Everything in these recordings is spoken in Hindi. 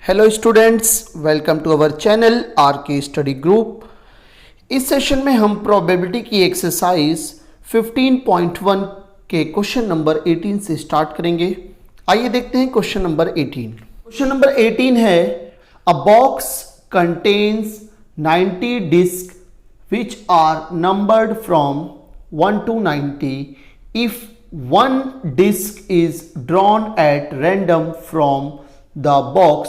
Hello students, welcome to our channel R K study group. इस सेशन में हम प्रोबेबिलिटी की एक्सरसाइज 15.1 के क्वेश्चन नंबर 18 से स्टार्ट करेंगे। आइए देखते हैं क्वेश्चन नंबर 18। क्वेश्चन नंबर 18 है, a box contains 90 disc which are numbered from 1 to 90 if one disc is drawn at random from the box.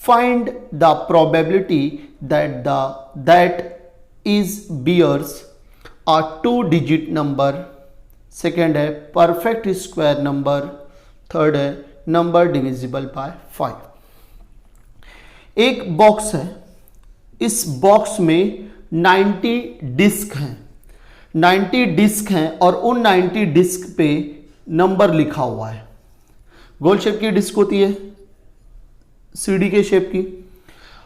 Find the probability that is bears a 2-digit number. Second है परफेक्ट स्क्वायर नंबर। थर्ड है नंबर डिविजिबल बाय 5। एक बॉक्स है, इस बॉक्स में 90 डिस्क हैं। 90 डिस्क हैं और उन 90 डिस्क पे नंबर लिखा हुआ है। गोल शेप की डिस्क होती है, सीडी के शेप की,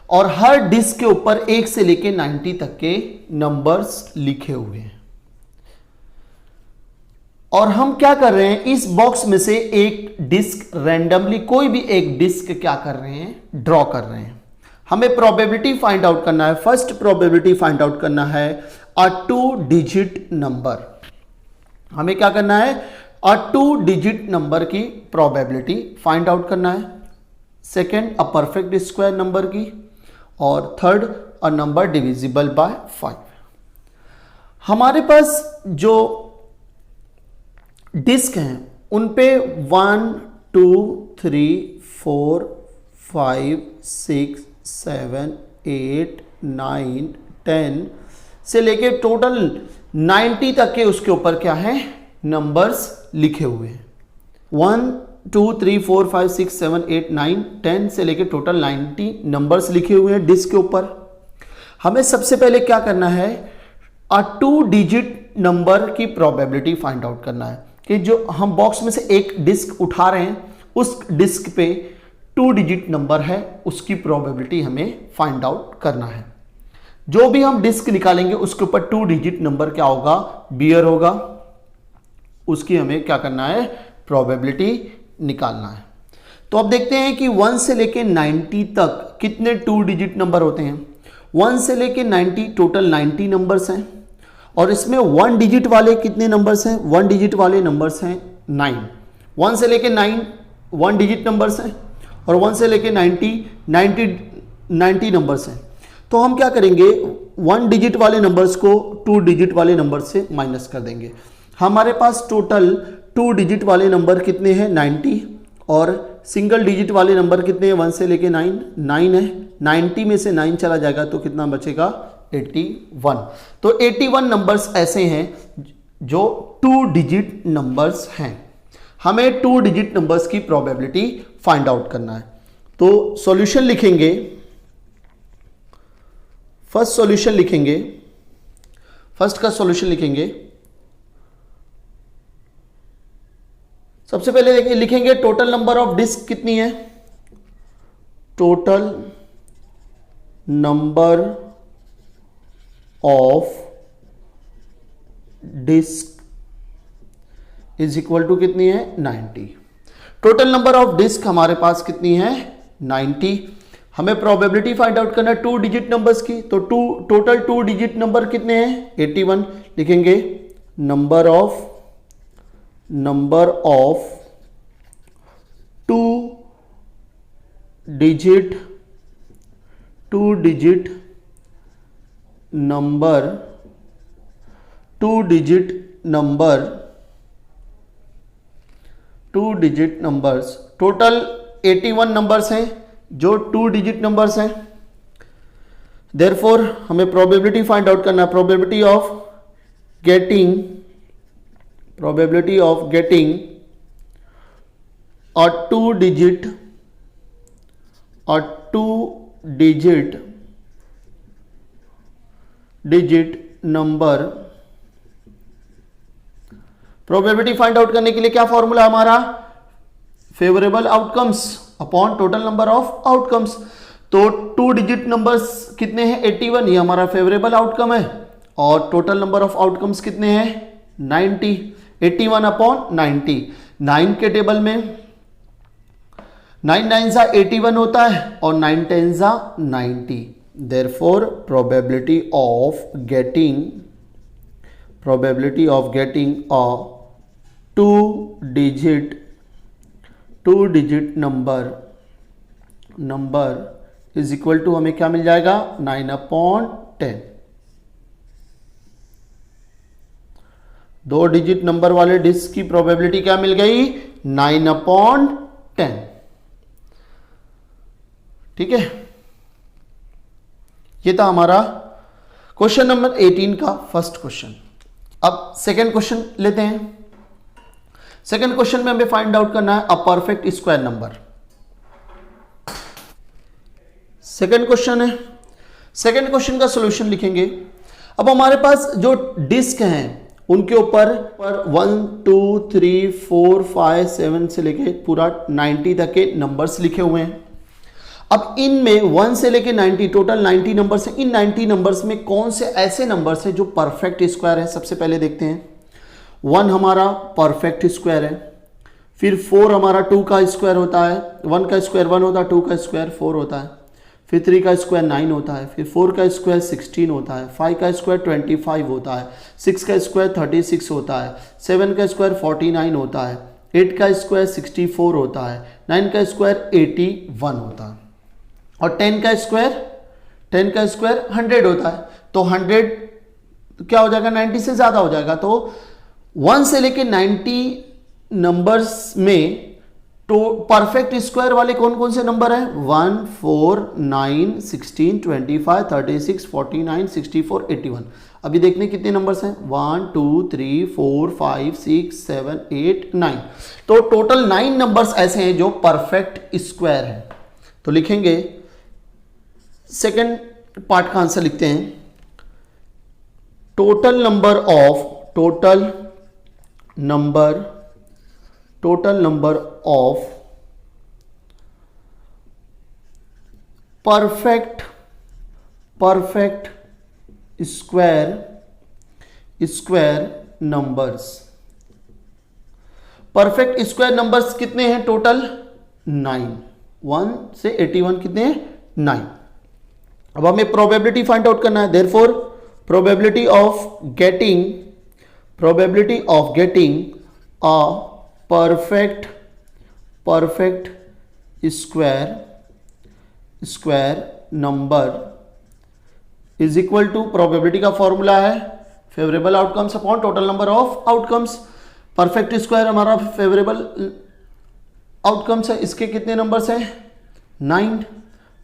और हर डिस्क के ऊपर 1 से लेके 90 तक के नंबर्स लिखे हुए हैं। और हम क्या कर रहे हैं, इस बॉक्स में से एक डिस्क रैंडमली, कोई भी एक डिस्क क्या कर रहे हैं, ड्रॉ कर रहे हैं। हमें प्रोबेबिलिटी फाइंड आउट करना है। फर्स्ट प्रोबेबिलिटी फाइंड आउट करना है अ 2-डिजिट नंबर। हमें क्या करना है, अ 2-डिजिट नंबर की प्रोबेबिलिटी फाइंड आउट करना है। Second a perfect square number की, और third a number divisible by 5। हमारे पास जो डिस्क हैं उन पे 1 2 3 4 5 6 7 8 9 10 से लेके टोटल 90 तक के उसके ऊपर क्या है, नंबर्स लिखे हुए हैं। 1 2 3 4 5 6 7 8 9 10 से लेके टोटल 90 नंबर्स लिखे हुए हैं डिस्क के ऊपर। हमें सबसे पहले क्या करना है, अ 2-डिजिट नंबर की प्रोबेबिलिटी फाइंड आउट करना है कि जो हम बॉक्स में से एक डिस्क उठा रहे हैं उस डिस्क पे 2-डिजिट नंबर है, उसकी प्रोबेबिलिटी हमें फाइंड आउट करना है। जो भी हम डिस्क निकालेंगे उसके ऊपर 2-डिजिट नंबर क्या होगा, बियर होगा, उसकी हमें क्या करना है, प्रोबेबिलिटी निकालना है। तो अब देखते हैं कि 1 से लेके 90 तक कितने 2-डिजिट नंबर होते हैं। 1 से लेके 90 टोटल 90 नंबर्स हैं, और इसमें 1 डिजिट वाले कितने नंबर्स हैं, 1 डिजिट वाले नंबर्स हैं 9। 1 से लेके 9 1 डिजिट नंबर्स हैं, और 1 से लेके 90 नंबर्स हैं। तो हम क्या करेंगे, 1 डिजिट वाले नंबर्स को 2 डिजिट वाले नंबर से माइनस कर देंगे। हमारे पास टोटल 2 डिजिट वाले नंबर कितने हैं, 90, और सिंगल डिजिट वाले नंबर कितने हैं, 1 से लेके 9 है। 90 में से 9 चला जाएगा तो कितना बचेगा, 81। तो 81 नंबर्स ऐसे हैं जो 2 डिजिट नंबर्स हैं। हमें 2 डिजिट नंबर्स की प्रोबेबिलिटी फाइंड आउट करना है। तो सॉल्यूशन लिखेंगे, फर्स्ट सॉल्यूशन लिखेंगे, फर्स्ट का सॉल्यूशन लिखेंगे। सबसे पहले लिखेंगे टोटल नंबर ऑफ डिस्क कितनी है, total number of disc is equal to कितनी है, 90। टोटल नंबर ऑफ डिस्क हमारे पास कितनी है, 90। हमें प्रोबेबिलिटी फाइंड आउट करना है 2 डिजिट नंबर्स की। तो टोटल 2 डिजिट नंबर कितने हैं, 81। लिखेंगे number of 2 digit number 2 digit numbers total 81 numbers हैं जो 2 डिजिट नंबर्स हैं। देयरफॉर हमें प्रोबेबिलिटी फाइंड आउट करना है, probability of getting a 2 digit number. Probability find out करने के लिए क्या फॉर्मूला हमारा, favourable outcomes upon total number of outcomes. तो 2 डिजिट नंबर्स कितने हैं, 81, ये हमारा फेवरेबल आउटकम है, और टोटल नंबर ऑफ आउटकम्स कितने हैं, 90। 81 अपॉन 90। 9 के टेबल में 9 9 सा 81 होता है और 9 10 सा 90। Therefore probability of getting a two digit number is equal to, हमें क्या मिल जाएगा, 9/10। 2 डिजिट नंबर वाले डिस्क की प्रोबेबिलिटी क्या मिल गई, 9/10। ठीक है, ये था हमारा क्वेश्चन नंबर 18 का फर्स्ट क्वेश्चन। अब सेकंड क्वेश्चन लेते हैं। सेकंड क्वेश्चन में हमें फाइंड आउट करना है अ perfect square number. Second question है, सेकंड क्वेश्चन का सॉल्यूशन लिखेंगे। अब हमारे पास जो डिस्क हैं उनके ऊपर 1 2 3 4 5 7 से लेके पूरा 90 तक के नंबर्स लिखे हुए हैं। अब इनमें 1 से लेके 90 टोटल 90 नंबर्स हैं। इन 90 नंबर्स में कौन से ऐसे नंबर्स हैं जो परफेक्ट स्क्वायर है, सबसे पहले देखते हैं। 1 हमारा परफेक्ट स्क्वायर है, फिर 4 हमारा 2 का स्क्वायर होता है, 1 का स्क्वायर 1 होता है, 2 का स्क्वायर 4 होता है, फिर 3 का स्क्वायर 9 होता है, फिर 4 का स्क्वायर 16 होता है, 5 का स्क्वायर 25 होता है, 6 का स्क्वायर 36 होता है, 7 का स्क्वायर 49 होता है, 8 का स्क्वायर 64 होता है, 9 का स्क्वायर 81 होता है और 10 का स्क्वायर 100 होता है। तो 100 क्या हो जाएगा, 90 से ज्यादा हो जाएगा। तो 1 से लेके 90 नंबर्स में तो परफेक्ट स्क्वायर वाले कौन कौन से नंबर हैं, 1 4 9 16 25 36 49 64 81। अभी देखने कितने नंबर्स हैं, 1 2 3 4 5 6 7 8 9। तो टोटल 9 नंबर्स ऐसे हैं जो परफेक्ट स्क्वायर हैं। तो लिखेंगे, सेकंड पार्ट का आंसर लिखते हैं, total number of perfect square numbers. Perfect square numbers कितने हैं टोटल, 9। 1 से 81 कितने हैं, 9। अब हमें प्रोबेबिलिटी फाइंड आउट करना है। Therefore probability of getting a perfect square number is equal to, probability का फॉर्मूला है favourable outcomes upon total number of outcomes. Perfect square हमारा फेवरेबल आउटकम्स है, इसके कितने नंबर्स हैं, 9।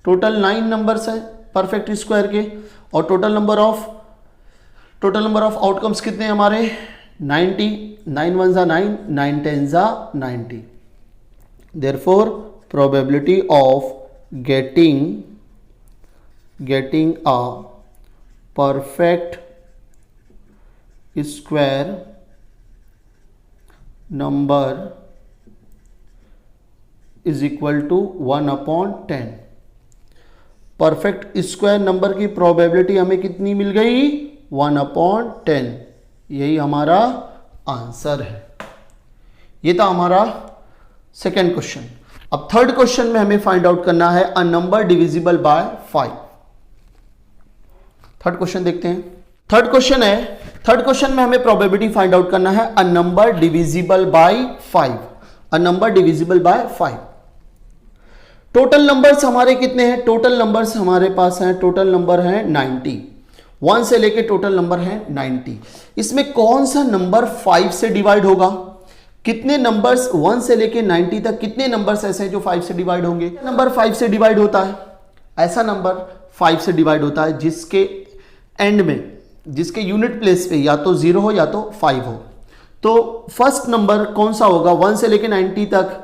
टोटल 9 नंबर्स है परफेक्ट स्क्वायर के, और टोटल नंबर ऑफ आउटकम्स कितने हैं हमारे, 90। 9 1 ज़ा 9, 9 10 ज़ा 90। Therefore probability of getting a perfect square number is equal to 1/10। Perfect square number की प्रोबेबिलिटी हमें कितनी मिल गई, 1/10। यही हमारा आंसर है। ये था हमारा सेकेंड क्वेश्चन। अब थर्ड क्वेश्चन में हमें फाइंड आउट करना है a number divisible by 5। Third question देखते हैं। थर्ड क्वेश्चन में हमें प्रोबेबिलिटी फाइंड आउट करना है a number divisible by 5। A number divisible by 5। Total numbers हमारे कितने हैं, टोटल नंबर्स हमारे पास हैं, टोटल नंबर है 90। 1 से लेके टोटल नंबर है 90। इसमें कौन सा नंबर 5 से डिवाइड होगा, कितने नंबर्स 1 से लेके 90 तक कितने नंबर्स ऐसे हैं जो 5 से डिवाइड होंगे। नंबर 5 से डिवाइड होता है, ऐसा नंबर 5 से डिवाइड होता है जिसके एंड में, जिसके यूनिट प्लेस पे या तो 0 हो या तो 5 हो। तो फर्स्ट नंबर कौन सा होगा 1 से लेके 90 तक,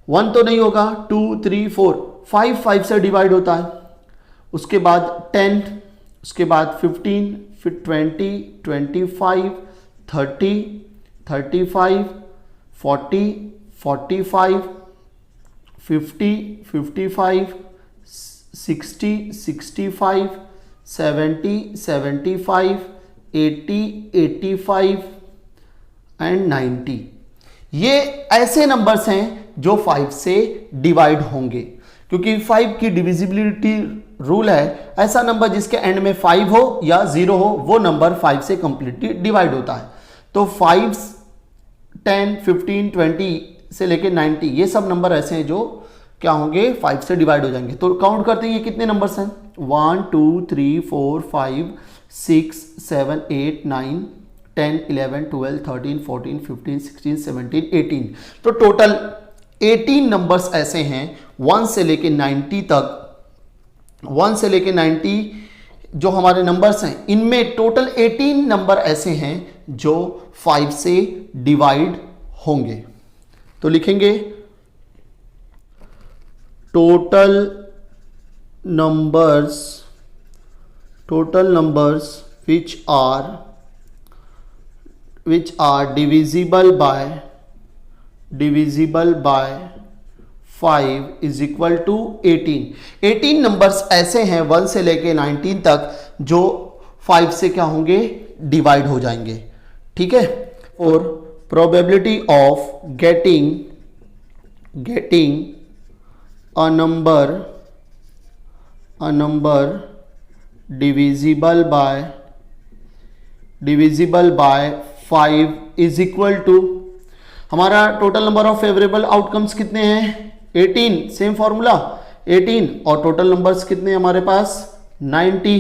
1 तो नहीं होगा, 2 3 4 5 से डिवाइड होता है। उसके बाद 10, उसके बाद 15, फिर 20 25 30 35 40 45 50 55 60 65 70 75 80 85 एंड 90। ये ऐसे नंबर्स हैं जो 5 से डिवाइड होंगे, क्योंकि 5 की डिविजिबिलिटी रूल है, ऐसा नंबर जिसके एंड में 5 हो या 0 हो वो नंबर 5 से कंप्लीटली डिवाइड होता है। तो 5, 10, 15, 20 से लेके 90 ये सब नंबर ऐसे हैं जो क्या होंगे 5 से डिवाइड हो जाएंगे। तो काउंट करते हैं ये कितने नंबर्स हैं, 1 2 3 4 5 6 7 8 9 10 11 12 13 14 15 16 17 18। तो टोटल 18 नंबर्स ऐसे हैं 1 से लेके 90 तक, 1 से लेके 90 जो हमारे नंबर्स हैं इनमें टोटल 18 नंबर ऐसे हैं जो 5 से डिवाइड होंगे। तो लिखेंगे total numbers which are divisible by 5 is equal to 18। 18 numbers ऐसे हैं 1 से लेके 19 तक जो 5 से क्या होंगे डिवाइड हो जाएंगे, ठीक है। और probability of getting a number divisible by 5 is equal to, हमारा total number of favourable outcomes कितने हैं 18, सेम फॉर्मूला 18, और टोटल नंबर्स कितने हमारे पास 90।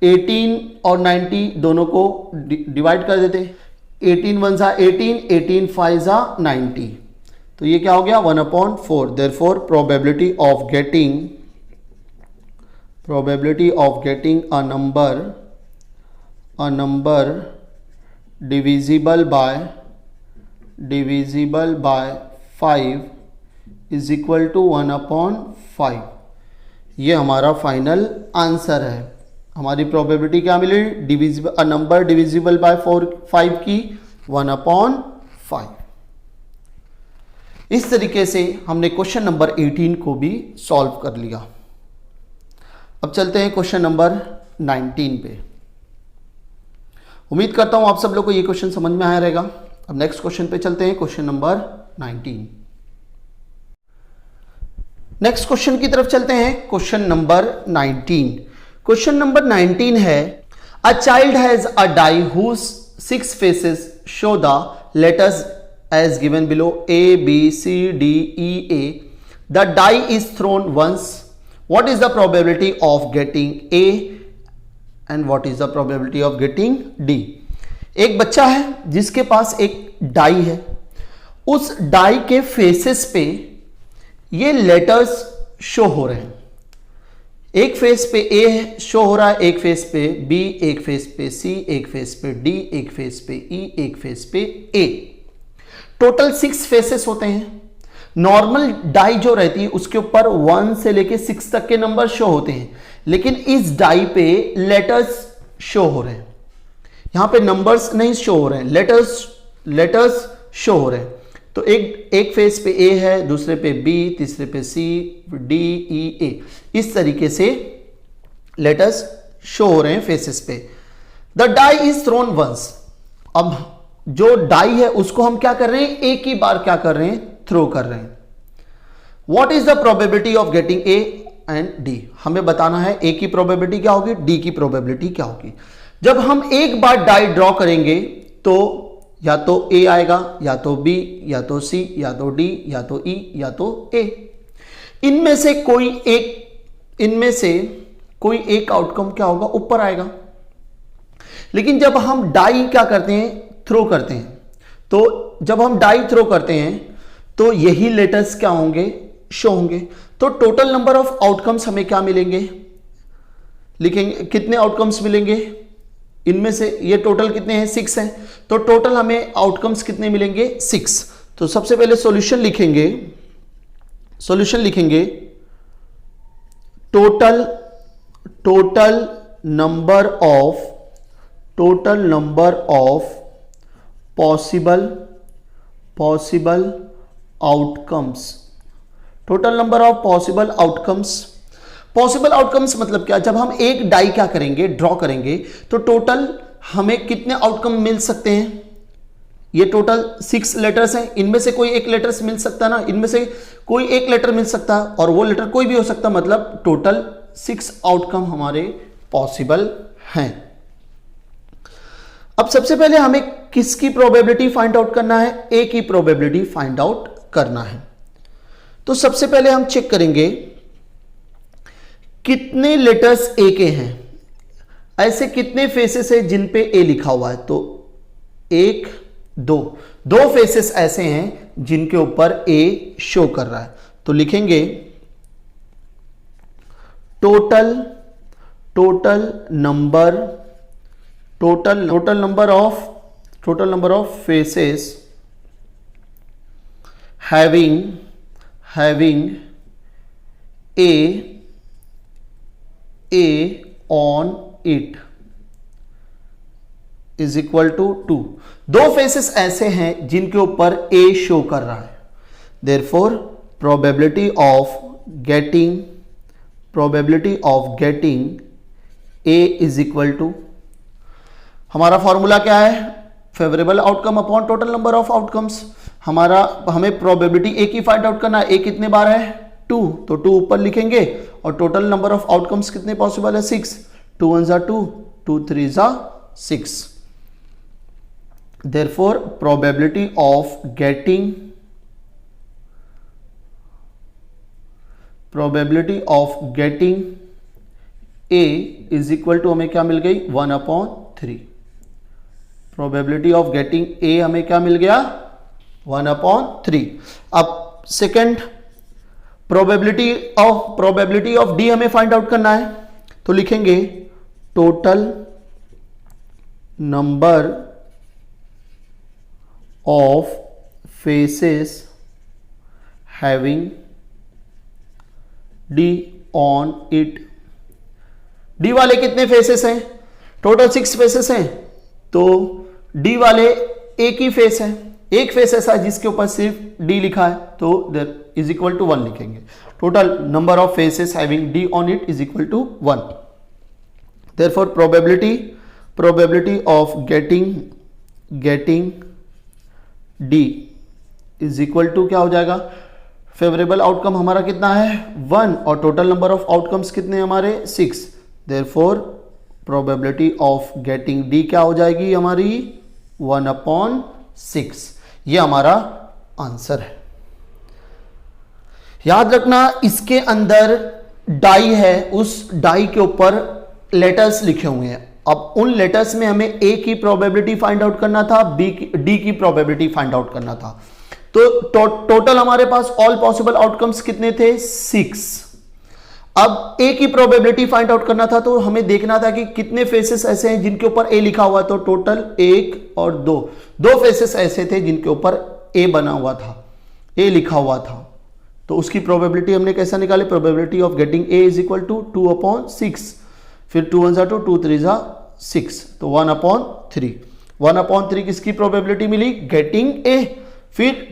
18 और 90 दोनों को डिवाइड कर देते, 18 1 जा 18, 18 5 जा 90, तो ये क्या हो गया 1/4। Therefore probability of getting a number divisible by 5 is equal to 1/5। ये हमारा फाइनल आंसर है। हमारी प्रोबेबिलिटी क्या मिली, अ नंबर डिविजिबल बाय 5 की 1/5। इस तरीके से हमने क्वेश्चन नंबर 18 को भी सॉल्व कर लिया। अब चलते हैं क्वेश्चन नंबर 19 पे। उम्मीद करता हूं आप सब लोग को ये क्वेश्चन समझ में आया रहेगा। अब नेक्स्ट क्वेश्चन पे चलते हैं, क्वेश्चन नंबर 19। नेक्स्ट क्वेश्चन की तरफ चलते हैं, क्वेश्चन नंबर 19। क्वेश्चन नंबर 19 है, a child has a die whose 6 faces show the letters as given below A, B, C, D, E, A. The die is thrown once. What is the probability of getting A and what is the probability of getting D? एक बच्चा है जिसके पास एक डाई है, उस डाई के फेसेस पे ये लेटर्स शो हो रहे हैं। एक फेस पे A शो हो रहा है, एक फेस पे B, एक फेस पे C, एक फेस पे D, एक फेस पे E, एक फेस पे A। टोटल 6 फेसेस होते हैं। नॉर्मल डाई जो रहती है उसके ऊपर 1 से लेके 6 तक के नंबर शो होते हैं, लेकिन इस डाई पे लेटर्स शो हो रहे हैं। यहां पे नंबर्स नहीं शो हो रहे हैं, लेटर्स शो हो रहे हैं। तो एक फेस पे A है, दूसरे पे B, तीसरे पे C, D, E, A। इस तरीके से लेटर्स शो हो रहे हैं फेसेस पे। The die is thrown once. अब जो डाई है उसको हम क्या कर रहे हैं, एक ही बार क्या कर रहे हैं, थ्रो कर रहे हैं। What is the probability of getting A and D? हमें बताना है ए की प्रोबेबिलिटी क्या होगी, डी की प्रोबेबिलिटी क्या होगी। जब हम एक बार डाई ड्रॉ करेंगे तो या तो ए आएगा, या तो बी, या तो सी, या तो डी, या तो ई, या तो ए। इनमें से कोई एक आउटकम क्या होगा, ऊपर आएगा। लेकिन जब हम डाई क्या करते हैं, थ्रो करते हैं, तो जब हम डाई थ्रो करते हैं तो यही लेटर्स क्या होंगे, शो होंगे। तो टोटल नंबर ऑफ आउटकम्स हमें क्या मिलेंगे, लिखेंगे कितने आउटकम्स मिलेंगे, इनमें से ये टोटल कितने हैं, 6 हैं। तो टोटल हमें आउटकम्स कितने मिलेंगे, 6। तो सबसे पहले सॉल्यूशन लिखेंगे total number of possible outcomes. Total number of possible outcomes मतलब क्या, जब हम एक डाई क्या करेंगे, ड्रॉ करेंगे, तो टोटल हमें कितने आउटकम मिल सकते हैं, ये टोटल 6 लेटर्स हैं, इनमें से कोई एक लेटर्स मिल सकता है ना, इनमें से कोई एक लेटर मिल सकता है और वो लेटर कोई भी हो सकता है, मतलब टोटल 6 आउटकम हमारे पॉसिबल हैं। अब सबसे पहले हमें किसकी प्रोबेबिलिटी फाइंड आउट करना है? ए की प्रोबेबिलिटी फाइंड आउट करना है। तो सबसे पहले हम चेक करेंगे कितने लेटर्स ए के हैं, ऐसे कितने फेसेस है जिन पे ए लिखा हुआ है। तो 1 2 फेसेस ऐसे हैं जिनके ऊपर ए शो कर रहा है। तो लिखेंगे total number of faces having a on it is equal to 2। 2 faces ऐसे हैं जिनके ऊपर a शो कर रहा है। therefore probability of getting a is equal to, हमारा फॉर्मूला क्या है? Favourable outcome upon total number of outcomes. हमें प्रोबेबिलिटी ए की फाइंड आउट करना है। ए कितने बार है? 2, तो 2 ऊपर लिखेंगे और टोटल नंबर ऑफ आउटकम्स कितने पॉसिबल है? 6। 2 1 2, 2 3 6। therefore probability of getting a is equal to, हमें क्या मिल गई? 1/3। प्रोबेबिलिटी ऑफ गेटिंग ए हमें क्या मिल गया? 1/3। अब सेकेंड प्रोबेबिलिटी ऑफ डी हमें फाइंड आउट करना है। तो लिखेंगे total number of faces having D on it. D वाले कितने फेसेस हैं? टोटल 6 फेसेस हैं। तो डी वाले एक ही फेस है, एक फेस ऐसा है जिसके ऊपर सिर्फ डी लिखा है, तो देयर इज इक्वल टू 1 लिखेंगे। Total number of faces having D on it is equal to 1। Therefore probability of getting D is equal to क्या हो जाएगा? फेवरेबल आउटकम हमारा कितना है? 1 और टोटल नंबर ऑफ आउटकम्स कितने हमारे? 6। Therefore probability of getting D क्या हो जाएगी हमारी? 1/6। ये हमारा आंसर है। याद रखना इसके अंदर डाई है, उस डाई के ऊपर लेटर्स लिखे हुए हैं। अब उन लेटर्स में हमें ए की प्रोबेबिलिटी फाइंड आउट करना था, डी की प्रोबेबिलिटी फाइंड आउट करना था। तो टोटल हमारे पास ऑल पॉसिबल आउटकम्स कितने थे? 6। अब ए की प्रोबेबिलिटी फाइंड आउट करना था, तो हमें देखना था कि कितने फेसेस ऐसे हैं जिनके ऊपर ए लिखा हुआ है। तो टोटल 1 और 2 फेसेस ऐसे थे जिनके ऊपर ए बना हुआ था, ए लिखा हुआ था। तो उसकी प्रोबेबिलिटी हमने कैसा निकाली? Probability of getting A is equal to 2/6। फिर 2 1 2, 2 3 6, तो 1/3। 1/3 किसकी प्रोबेबिलिटी मिली? Getting a. फिर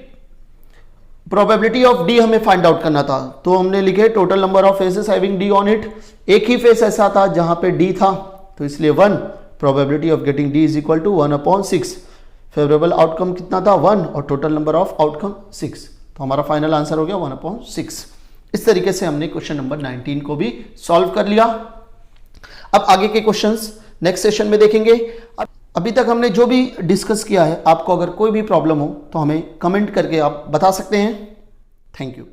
प्रोबेबिलिटी ऑफ डी हमें फाइंड आउट करना था, तो हमने लिखे total number of faces having D on it. एक ही फेस ऐसा था जहां पे डी था, तो इसलिए 1। Probability of getting D is equal to 1/6। Favourable outcome कितना था? 1 और टोटल नंबर ऑफ आउटकम 6, तो हमारा फाइनल आंसर हो गया 1/6। इस तरीके से हमने क्वेश्चन नंबर 19 को भी सॉल्व कर लिया। अब आगे के क्वेश्चंस नेक्स्ट सेशन में देखेंगे। अभी तक हमने जो भी डिस्कस किया है, आपको अगर कोई भी प्रॉब्लम हो तो हमें कमेंट करके आप बता सकते हैं। Thank you.